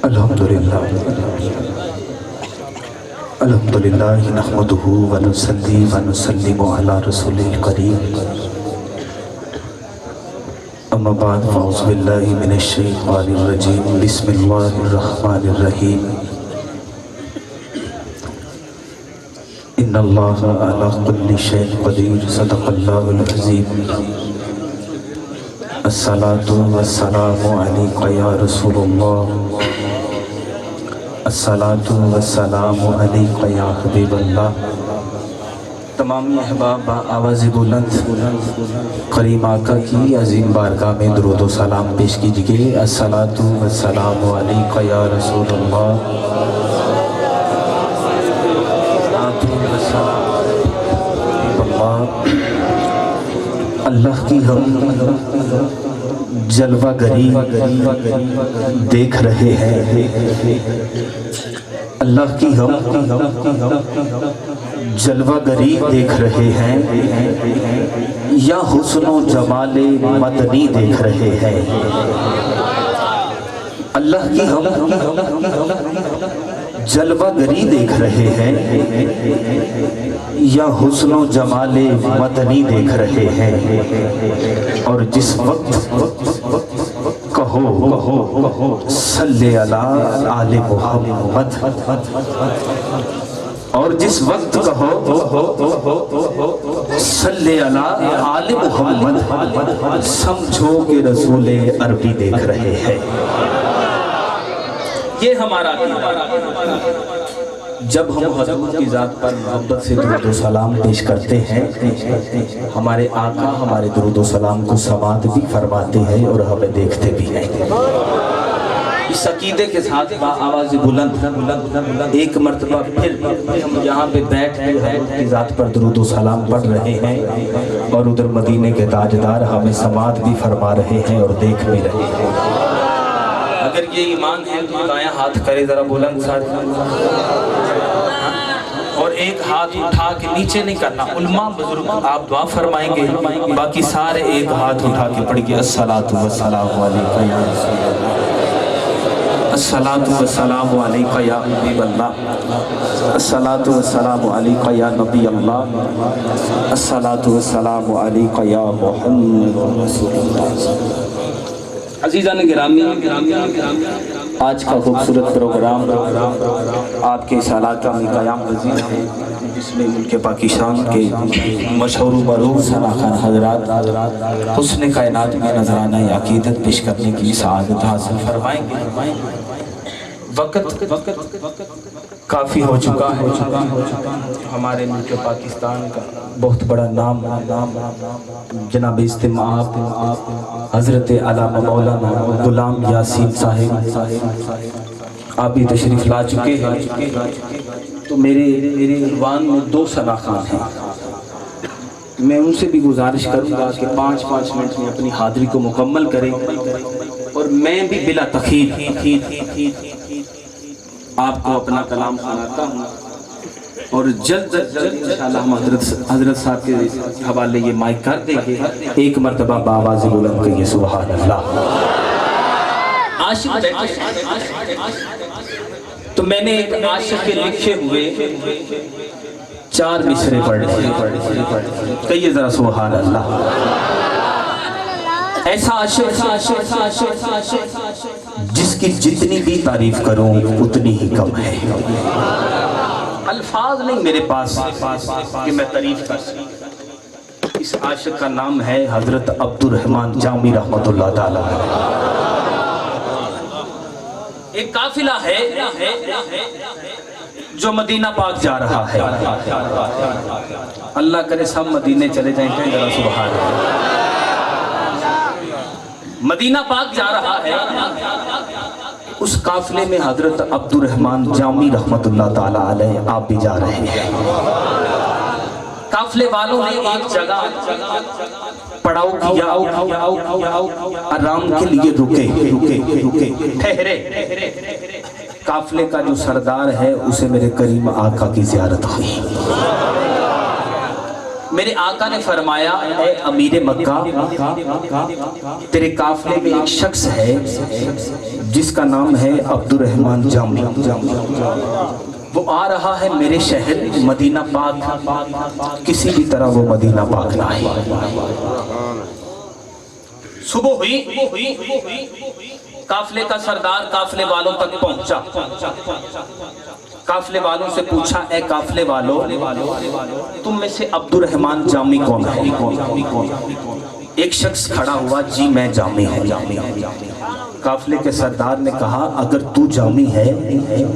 الحمدللہ الحمدللہ نحمدہ ونصلی ونسلم علی رسول الکریم اما بعد فاعوذ باللہ من الشیطان الرجیم بسم اللہ الرحمن الرحیم ان اللہ علی کل شیء قدیر صدق اللہ العظیم الصلاۃ والسلام علیک یا رسول اللہ الصلاۃ والسلام علیک یا حبیب اللہ۔ تمامی احباب آواز بلند کریم آقا کی عظیم بارگاہ میں درود و سلام پیش کیجیے۔ الصلاۃ والسلام علیک یا رسول اللہ، اللہ کی ہم جلوہ گری دیکھ رہے ہیں، اللہ کی ہم جلوہ گری دیکھ رہے ہیں یا حسن و جمال مدنی دیکھ رہے ہیں، اللہ کی ہم جلوہ گری دیکھ رہے ہیں یا حسن و جمال مدنی دیکھ رہے ہیں، اور جس وقت کہو صلی علی آل محمد، اور جس وقت کہو صلی علی آل محمد، سمجھو کہ رسول عربی دیکھ رہے ہیں۔ یہ ہمارا جب ہم حضور کی ذات پر محبت سے درود و سلام پیش کرتے ہیں، ہمارے آقا ہمارے درود و سلام کو سماعت بھی فرماتے ہیں اور ہمیں دیکھتے بھی ہیں۔ اس عقیدے کے ساتھ آواز بلند ایک مرتبہ پھر ہم یہاں پہ بیٹھ کے حضور کی ذات پر درود و سلام پڑھ رہے ہیں، اور ادھر مدینے کے تاجدار ہمیں سماعت بھی فرما رہے ہیں اور دیکھ بھی رہے ہیں۔ اگر یہ ایمان ہے تو دائیں ہاتھ کرے ذرا بلند ساتھ، اور ایک ہاتھ اٹھا کے نیچے نہیں کرنا، علماء بزرگ آپ دعا فرمائیں گے، باقی سارے ایک ہاتھ اٹھا کے پڑھ گے الصلاۃ والسلام علیک یا رسول اللہ، الصلاۃ والسلام علیک یا حبیب اللہ، الصلاۃ والسلام علیک یا نبی اللہ، الصلاۃ والسلام علیک یا محمد رسول اللہ۔ عزیزان گرامی، آج کا خوبصورت پروگرام آپ کے اس علاقہ میں قیام پذیر ہے، جس میں ملک پاکستان کے مشہور و معروف ثناخوان حضرات حسن کائنات میں نذرانہ عقیدت پیش کرنے کی سعادت حاصل فرمائیں گے۔ وقت کافی ہو چکا ہے، ہمارے ملک پاکستان کا بہت بڑا نام جناب اجتماع حضرت علامہ مولانا غلام یاسین صاحب آپ بھی تشریف لا چکے ہیں، تو میرے عنوان میں 2 ثناخوان ہیں، میں ان سے بھی گزارش کروں گا کہ 5 منٹ میں اپنی حاضری کو مکمل کریں، اور میں بھی بلا تخیر آپ کو اپنا کلام سناتا ہوں، اور جلد انشاءاللہ ہم حضرت صاحب کے حوالے یہ مائک کر دیں گے۔ ایک مرتبہ بآواز بلند کہیے سبحان اللہ۔ تو میں نے ایک عاشق کے لکھے ہوئے 4 مصرے پڑھے، کہیے ذرا سبحان اللہ۔ ایسا عاشق جس کی جتنی بھی تعریف کروں اتنی ہی کم ہے، الفاظ نہیں میرے پاس کہ میں تعریف کر سکوں۔ اس عاشق کا نام ہے حضرت عبد الرحمن جامی رحمت اللہ تعالیٰ۔ ایک قافلہ ہے جو مدینہ پاک جا رہا ہے، اللہ کرے سب مدینے چلے جائیں، کہیں ذرا سبحان اللہ۔ مدینہ پاک جا رہا ہے، اس قافلے میں حضرت عبد الرحمن جامی رحمت اللہ تعالیٰ علیہ آپ بھی جا رہے ہیں۔ قافلے والوں نے ایک جگہ پڑاؤ کیا، آرام کے لیے رکے ٹھہرے۔ قافلے کا جو سردار ہے اسے میرے کریم آقا کی زیارت ہوئی۔ میرے آقا نے فرمایا اے امیر مکہ، تیرے قافلے میں ایک شخص ہے جس کا نام ہے عبد الرحمن جامی، وہ آ رہا ہے میرے شہر مدینہ پاک، کسی بھی طرح وہ مدینہ پاک نہ آئے۔ صبح ہوئی، قافلے کا سردار قافلے والوں تک پہنچا، قافلے والوں سے پوچھا اے قافلے والوں تم میں سے عبد الرحمن جامی کون ہے؟ ایک شخص کھڑا ہوا، جی میں جامی ہوں۔ قافلے کے سردار نے کہا اگر تو جامی ہے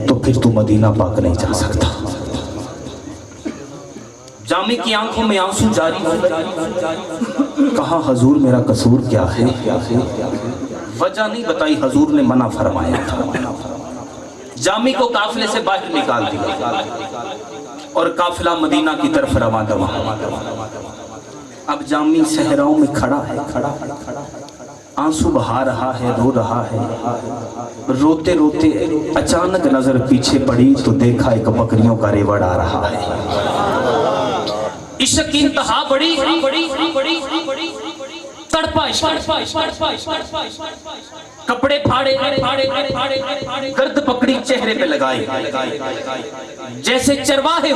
تو پھر تو مدینہ پاک نہیں جا سکتا۔ جامی کی آنکھوں میں آنسو جاری ہو گئے، کہا حضور میرا قصور کیا ہے؟ وجہ نہیں بتائی، حضور نے منع فرمایا تھا۔ جامی کو قافلے سے باہر نکال دیا اور قافلہ مدینہ کی طرف روانہ ہوا۔ اب جامی صحراؤں میں کھڑا ہے، آنسو بہا رہا ہے، رو رہا ہے۔ روتے روتے اچانک نظر پیچھے پڑی تو دیکھا ایک بکریوں کا ریوڑ آ رہا ہے۔ عشق کی انتہا بڑی تڑپا، کپڑے پھاڑے، گرد پکڑی چہرے پہ لگائے، جیسے چرواہے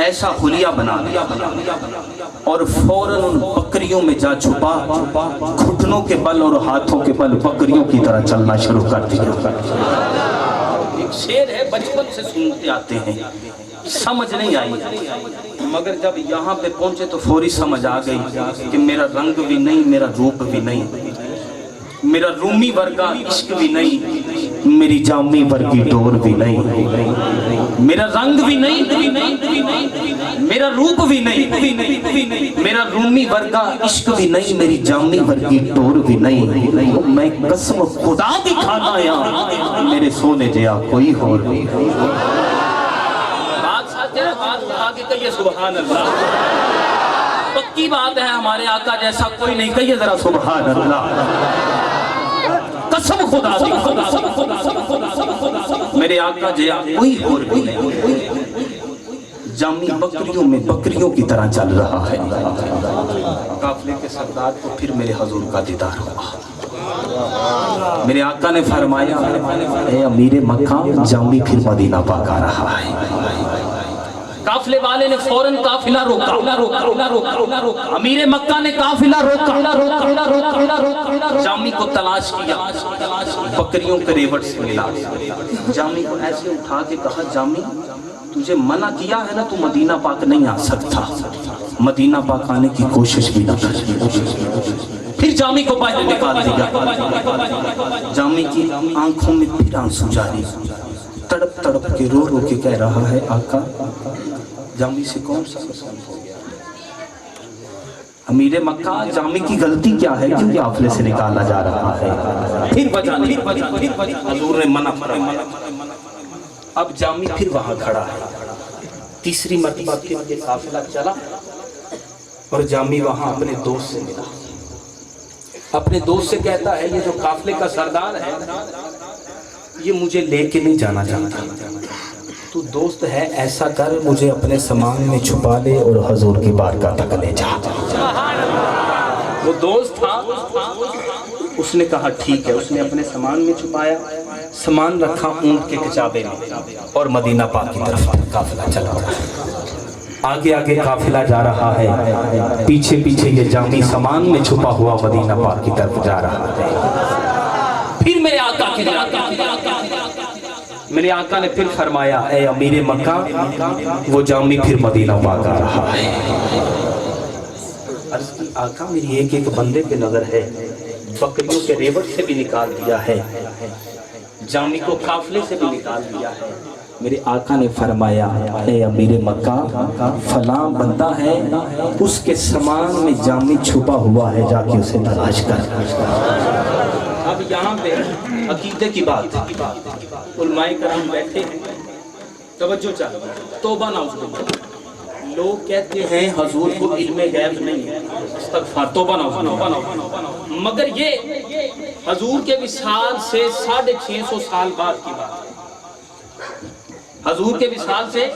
ایسا حلیہ بنا اور فوراً ان بکریوں میں جا چھپا، گھٹنوں کے بل اور ہاتھوں کے بل بکریوں کی طرح چلنا شروع کر دیا۔ ایک شعر ہے بچپن سے سنتے آتے ہیں، سمجھ نہیں آئی، مگر جب یہاں پہ پہنچے تو فوری سمجھ آ گئی کہ میرا رنگ بھی نہیں، میرا روپ بھی نہیں، میرا رومی ورگا عشق بھی نہیں، میری جامی ورگی ڈور بھی نہیں، میرا رنگ بھی نہیں، میرا روپ بھی نہیں، میرا رومی ورگا عشق بھی نہیں، میری جامی ورگی ڈور بھی نہیں، میں قسم خدا کی کھانا آیا میرے سونے جیا کوئی اور بھی۔ بات آگے کہیے سبحان اللہ، پکی بات ہے ہمارے آقا جیسا کوئی نہیں، کہیے ذرا سبحان اللہ، قسم خدا دی، میرے آقا جیا کوئی اور بھی نہیں۔ جامی بکریوں میں بکریوں کی طرح چل رہا ہے۔ قافلے کے سردار کو پھر میرے حضور کا دیدار ہوا۔ میرے آقا نے فرمایا اے امیر مکہ، جامی پھر مدینہ پاک آ رہا ہے۔ قافلے والے نے فوراً قافلہ روکا، امیر مکہ نے قافلہ روکا، جامی کو تلاش کیا، بکریوں کے ریوڑ سے ملا، جامی کو ایسے اٹھا کے کہا جامی تجھے منع کیا ہے نا، تو مدینہ پاک نہیں آ سکتا، مدینہ پاک آنے کی کوشش بھی نہ کر۔ پھر جامی کو باہر نکال دیا، جامی کی آنکھوں میں پھر آنسو جاری، تڑپ تڑپ کے رو رو کے کہہ رہا ہے آقا جامی سے کون سا قسم ہو گیا؟ امیر مکہ جامی کی غلطی کیا ہے کیونکہ قافلے سے نکالا جا رہا ہے؟ پھر وجہ نہیں، حضور نے منع فرمایا۔ اب جامی پھر وہاں کھڑا ہے، تیسری مرتبہ پھر یہ قافلہ چلا اور جامی وہاں اپنے دوست سے ملا، اپنے دوست سے کہتا ہے یہ جو قافلے کا سردار ہے یہ مجھے لے کے نہیں جانا چاہتا، تو دوست ہے ایسا کر مجھے اپنے سامان میں چھپا لے اور حضور کی بارگاہ تک لے جا۔ وہ دوست تھا، اس نے کہا ٹھیک ہے، اس نے اپنے سامان میں چھپایا، سامان رکھا اونٹ کے کچابے میں اور مدینہ پاک کی طرف قافلہ چلا رہا ہے۔ آگے آگے قافلہ جا رہا ہے، پیچھے پیچھے یہ جامی سامان میں چھپا ہوا مدینہ پاک کی طرف جا رہا ہے۔ پھر میرے آقا نے پھر فرمایا اے امیر مکہ وہ جامی پھر مدینہ پاک آ رہا ہے۔ عرض کی آقا میری ایک ایک بندے پہ نظر ہے، بکریوں کے ریوڑ سے بھی نکال دیا ہے، جامی کو قافلے سے بھی نکال دیا ہے۔ میرے آقا نے فرمایا اے امیر مکہ فلاں بندہ ہے، اس کے سامان میں جامی چھپا ہوا ہے، جا کے اسے تلاش کر۔ اب یہاں پہ عقیدے کی بات، علماء کرام بیٹھے ہیں، توجہ چاہیے، توبہ نہ ہو۔ لوگ کہتے ہیں حضور کو علم غیب نہیں ہے، استغفار، توبہ نہ ہو، مگر یہ حضور کے وصال سے 650 سال بعد کی بات ہے۔ حضور کے وصال سے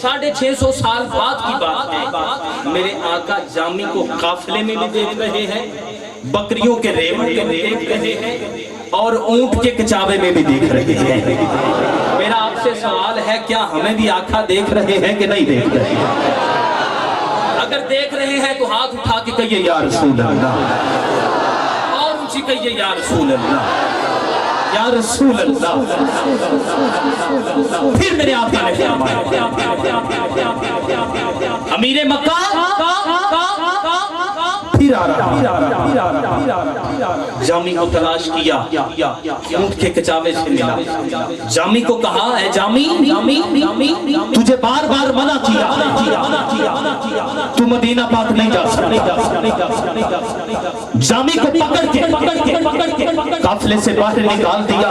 650 سال بعد کی بات ہے۔ میرے آقا جامی کو قافلے میں بھی دیکھ رہے ہیں بکریوں کے ریوڑ میں دیکھ رہے ہیں اور اونٹ کے کچاوے میں بھی دیکھ رہے ہیں. میرا آپ سے سوال ہے کیا ہمیں بھی آقا دیکھ رہے ہیں کہ نہیں دیکھ رہے ہیں؟ اگر دیکھ رہے ہیں تو ہاتھ اٹھا کے کہیے یا رسول اللہ، اور اونچی کہیے یا رسول اللہ، یا رسول اللہ. پھر میرے آقا نے فرمایا امیر مکہ پھر آ رہا، جامی کو تلاش کیا، اونٹ کے کچاوے سے ملا. جامی کو کہا اے جامی تجھے بار بار منع کیا تو مدینہ پاک نہیں جا سکتا. جامی کو پکڑ کے قافلے سے باہر نکال دیا،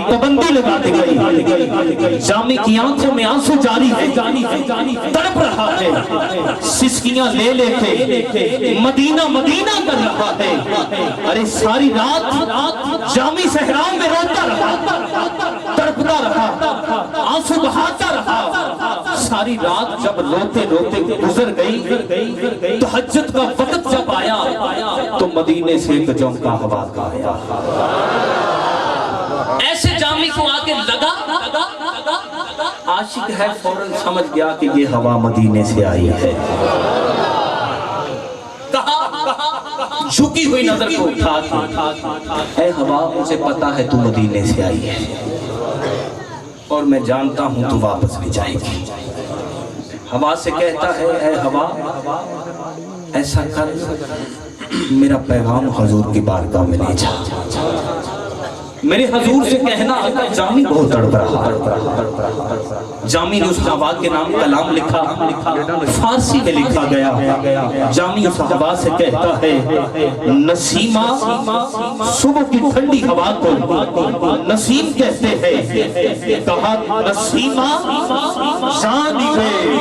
پابندی لگا دی گئی. جامی کی آنکھوں میں آنسو جاری ہے، تڑپ رہا ہے، سسکیاں لے لے کے مدینہ کر رہا ہے. ارے ساری رات جامی صحراؤں میں روتا رہا، تڑپتا رہا، آنسو بہاتا رہا. ساری رات جب روتے گزر گئی، تہجد کا وقت جب آیا تو مدینے سے ایک جھونکا ہوا کا آیا. ایسے جامی کو آگے لگا، عاشق ہے فوراً سمجھ گیا کہ یہ ہوا مدینے سے آئی ہے. جھکی ہوئی نظر کو اٹھا اے ہوا مجھے پتا ہے تو مدینے سے آئی ہے اور میں جانتا ہوں تو واپس بھی جائے گی. ہوا سے کہتا ہے اے ہوا ایسا کر میرا پیغام حضور کی بارگاہ میں لے جا. میرے حضور سے کہنا جامی بہت تڑپ رہا. جامی نے اس ہوا کے نام کلام لکھا، فارسی میں لکھا گیا. جامی اس ہوا سے کہتا ہے نسیمہ، صبح کی ٹھنڈی ہوا کو نسیم کہتے ہیں. کہا نسیمہ جانب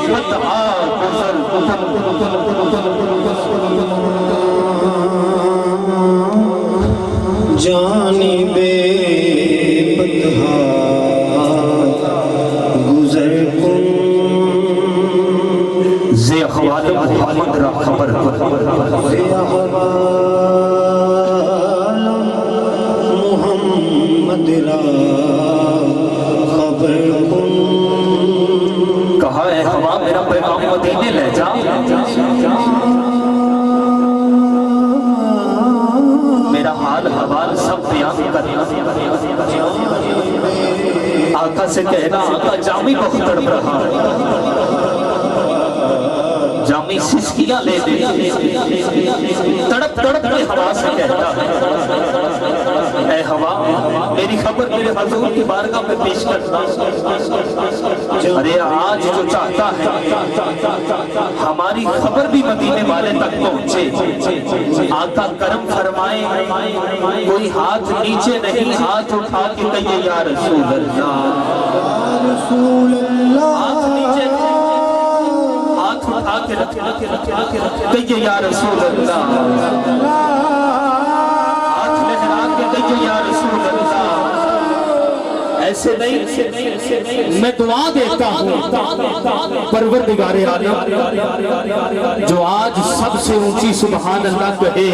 بدہا جانب بدہا گزر کن زی اخوال محمد را خبر کن، زی اخوال محمد را خبر کن. کہا اے ہوا میرا پیغام مدینے لے جا. میرا حال حوال سب بیان کرنا. آقا سے کہنا آقا جامی بہت تڑپ رہا ہے. جامی سسکیاں لے دے تڑپ کے ہوا سے کہتا ہے اے ہوا میری خبر میرے حضور کی بارگاہ میں پیش کرنا. ارے آج جو چاہتا ہے ہماری خبر بھی مدینے والے تک پہنچے. آقا کرم فرمائے کوئی ہاتھ نیچے نہیں، ہاتھ اٹھا کے کہیے یا رسول اللہ. ہاتھ نیچے ہاتھ اٹھا کے کہیے یا رسول اللہ. ہاتھ لہرا کے کہیے یا رسول اللہ. ایسے نہیں میں دعا دیتا ہوں پروردگار عالم جو آج سب سے اونچی سبحان اللہ کہے،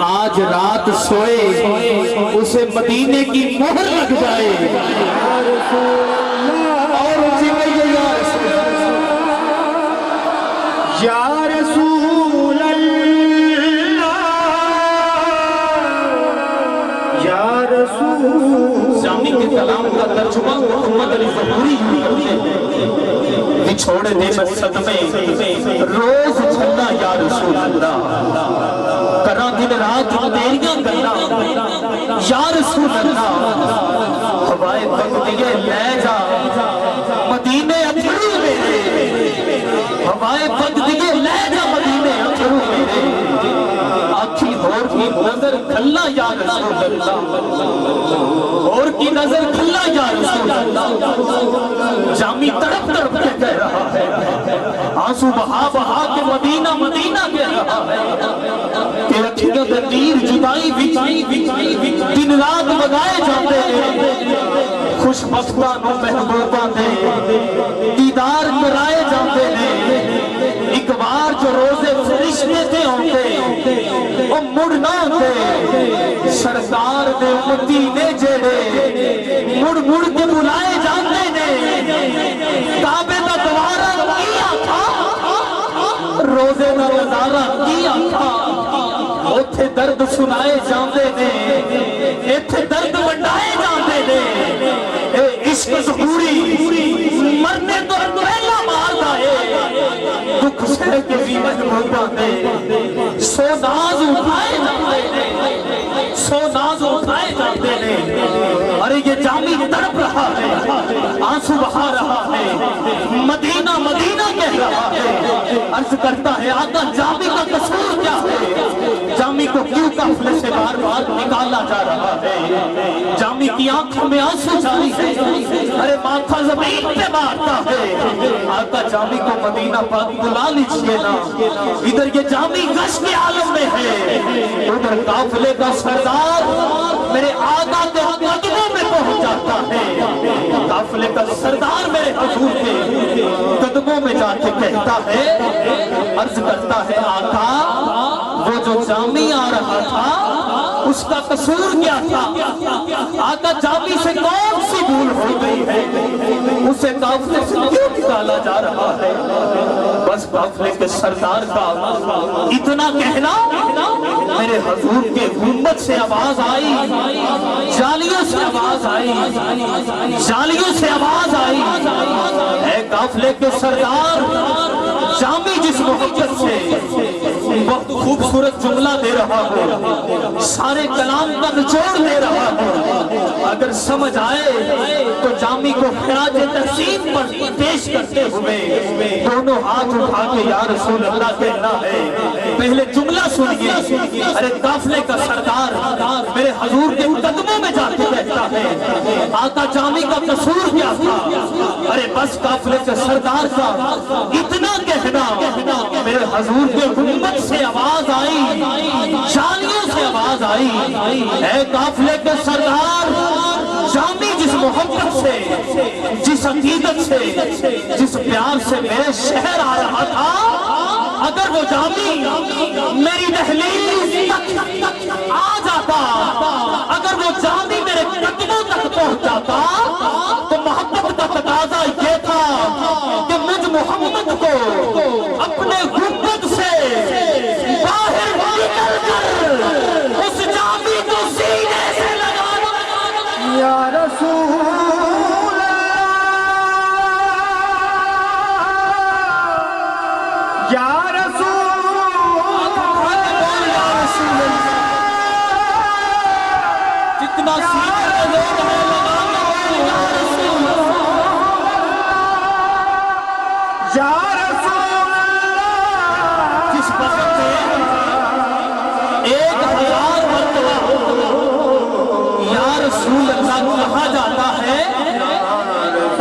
آج رات سوئے اسے مدینے کی مہر لگ جائے. اور اسی کہیے یا رسول اللہ، یا رسول. جامی کے کلام کا ترجمہ محمد علی ظہوری بچھوڑے دے مسجد میں روز چھلنا یا رسول اللہ، کرا دن رات دیریاں کرنا یا رسول اللہ. ہوائے وقت دیئے لے جا مدینے اتھرو میرے، ہوائے وقت دیئے لے جا مدینے اتھرو میرے. آنکھی ہور کی نظر کھلا یا رسول اللہ، اور کی نظر کھلا یا رسول اللہ. جامی تڑپ کے کہہ رہا ہے، آنسو بہا کے مدینہ کہہ رہا ہے کہ اکھیوں دے تیر جدائی دن رات بگائے جاتے ہیں. خوش بختانوں محبوبہ دے دیدار کرائے جاتے ہیں. ایک بار جو روزے فرشتے تھے ہوتے وہ مڑنا تے سرکار دے امتی نے جڑے مڑ مڑ کے بلائے جاندے نے کعبے دا دوارا کیا تھا روزے دا نظارہ کیا تھا اوتھے درد سنائے جاندے نے ایتھے درد ونڈائے جاندے نے اے عشق ظہوری مرنے تو پہلا ماردا ہے دکھ سہ کے بھی محبوبہ دے سو ناز اٹھائے جاندے نے سو ناز اٹھائے جاندے نے ارے یہ جامی تڑپ رہا ہے آنسو بہا رہا ہے مدینہ مدینہ کہہ رہا ہے عرض کرتا ہے آقا جامی کا قصور کیا ہے جامی کو کیوں قافلے سے بار بار نکالا جا رہا ہے جامی کی آنکھوں میں آنسو جاری ہے ارے ماتھا زمین پہ مارتا ہے آقا جامی کو مدینہ پاک بلا لیجئے نا ادھر یہ جامی گشت کے عالم میں ہے ادھر قافلے کا سردار میرے آقا کے قدموں میں پہنچ جاتا ہے قافلے کا سردار میرے حضور کے قدموں میں جا کے کہتا ہے عرض کرتا ہے آقا وہ جو جامی آ رہا تھا اس کا قصور کیا تھا آقا جامی سے کون سی بھول ہو گئی ہے اسے قافلے سے کیوں نکالا جا رہا ہے بس قافلے کے سردار کا اتنا کہنا میرے حضور کے گنبد سے آواز آئی جالیوں سے آواز آئی جالیوں سے آواز آئی اے قافلے کے سردار جامی جس محبت سے وقت خوبصورت جملہ دے رہا ہو سارے کلام کا نچوڑ دے رہا ہو اگر سمجھ آئے تو جامی کو خراج تحسین پر پیش کرتے ہوئے دونوں ہاتھ اٹھا کے یا رسول اللہ کہنا ہے پہلے جملہ سنیے ارے قافلے کا سردار میرے حضور کے قدموں میں جا کے کہتا ہے آقا جامی کا قصور کیا تھا ارے بس قافلے کے سردار کا اتنا کہنا میرے حضور کے گنبد سے آواز آئی جالیوں سے آواز آئی اے قافلے کے سردار جامی جس محبت سے جس عقیدت سے جس پیار سے میرے شہر آ رہا تھا اگر وہ جامی میری دہلیز تک آ جاتا اگر وہ جامی میرے قدموں تک پہنچ جاتا تو محبت کا تقاضا یہ تھا کہ مجھ محمد کو اپنے گنبد سے باہر نکل کر اس جامی کو سینے سے لگانا یا رسول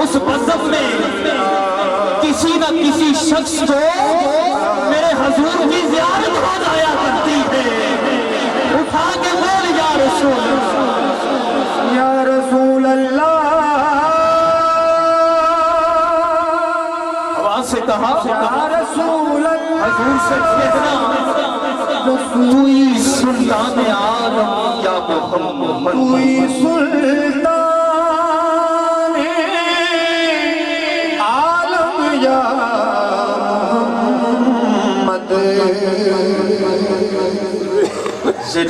اس بزم میں کسی نہ کسی شخص کو میرے حضور کی زیارت ہو جایا کرتی ہے اٹھا کے بول یا رسول اللہ آواز سے کہا یا رسول اللہ حضور سے کہنا توئی سلطان عالم یا محمد توئی سلطان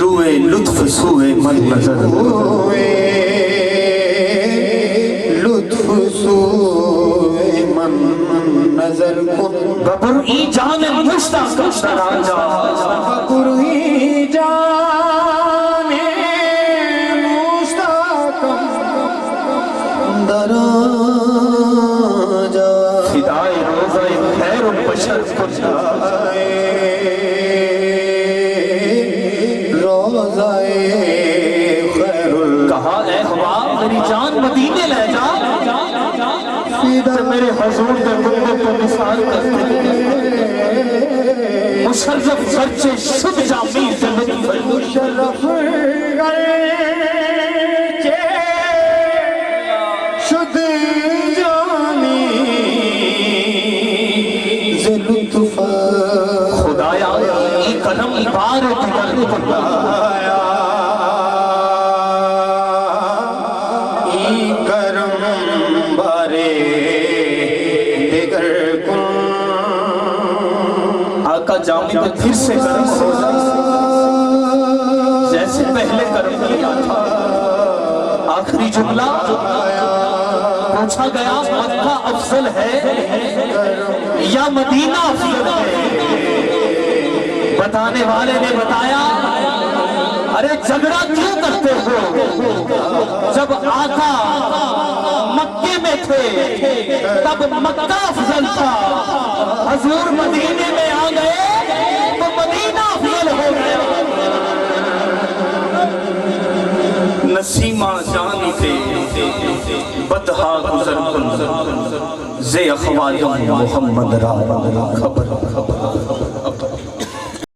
روئے لطف سوئے من نظر لطف سوئے من نظر ببرئی جان مشتاق دراجہ ببرئی جان مشتاق دراجہ فدائے روزہ خیر و بشر خجائے کہا اے ہوا میری جان مدینے لے جا میرے حضور کے گنبد کو نثار کرتے مشرف خرچے شد جامی زندگی مشرف خرچے شد جامی زلطف خدایا ای قدم بار دیگر جامی تو پھر سے گرم ہو جائے جیسے پہلے گرم کیا تھا۔ آخری جملہ پوچھا گیا مکہ افضل ہے یا مدینہ افضل ہے؟ بتانے والے نے بتایا ارے جھگڑا کیوں کرتے ہو؟ جب آقا مکے میں تھے تب مکہ افضل تھا، حضور مدینے میں آ گئے تو مدینہ افضل ہو گیا۔ نسیمہ جانی تے بدہا گزر کن زی اخوالم محمد را خبر